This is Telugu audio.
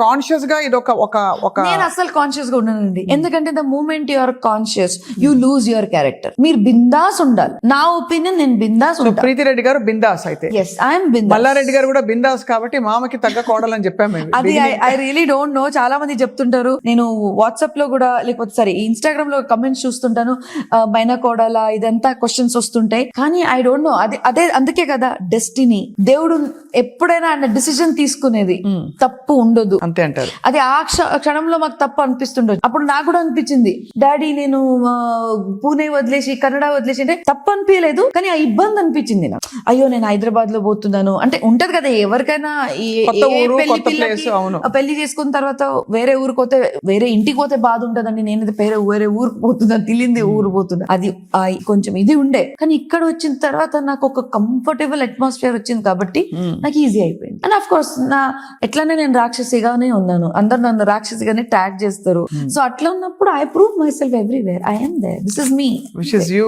కాన్షియస్ గా ఇది ఒక నేను అసలు కాన్షియస్ గా ఉన్నానండి. ఎందుకంటే the moment you are conscious you lose your character. మీరు బిందాస్ ఉండాలి. నా ఒపీనియన్, నేను బిందాస్ ఉంటాను. ప్రీతి రెడ్డి గారు బిందాస్ అయితే, ఎస్ ఐఎమ్ బిందాస్. మల్లారెడ్డి గారు కూడా బిందాస్ కాబట్టి మామకి తగ్గ కోడలని చెప్పాము మేము. అది ఐ రియలీ డోంట్ నో. చాలా మంది చెప్తుంటారు. నేను వాట్సాప్ లో కూడా లేకపోతే సరే ఇన్స్టాగ్రామ్ లో కమెంట్స్ చూస్తుంటాను, మైనా కోడలా ఇదంతా క్వశ్చన్స్ వస్తుంటాయి. కానీ ఐ డోంట్ నో. అదే అందుకే కదా డెస్టినీ. దేవుడు ఎప్పుడైనా ఆయన డిసిజన్ తీసుకునేది తప్పు ఉండదు, అంతే అంటారు. అది ఆ క్షణంలో మాకు తప్పు అనిపిస్తుండదు. అప్పుడు నాకు కూడా అనిపించింది, డాడీ నేను పూణే వదిలేసి కన్నడ వదిలేసి అంటే తప్పు అనిపించలేదు, కానీ ఆ ఇబ్బంది అనిపించింది నాకు. అయ్యో నేను హైదరాబాద్ లో పోతున్నాను అంటే ఉంటది కదా ఎవరికైనా. పెళ్లి చేసుకున్న తర్వాత వేరే ఊరికి పోతే, వేరే ఇంటికి పోతే బాధ ఉంటదండి. నేనైతే వేరే ఊరికి పోతున్నా, తెలియంది ఊరు పోతున్నా, అది కొంచెం ఇది ఉండే. కానీ ఇక్కడ వచ్చిన తర్వాత నాకు ఒక కంఫర్టబుల్ అట్మాస్ఫియర్ వచ్చింది కాబట్టి నాకు ఈజీ అయిపోయింది. అండ్ ఆఫ్ కోర్స్ ఎట్లానే నేను రాక్షసిగానే ఉన్నాను, అందరు నన్ను రాక్షసిగానే ట్యాగ్ చేస్తారు. సో అట్లా ఉన్నప్పుడు I prove myself everywhere. I am there. This is me. Which is you.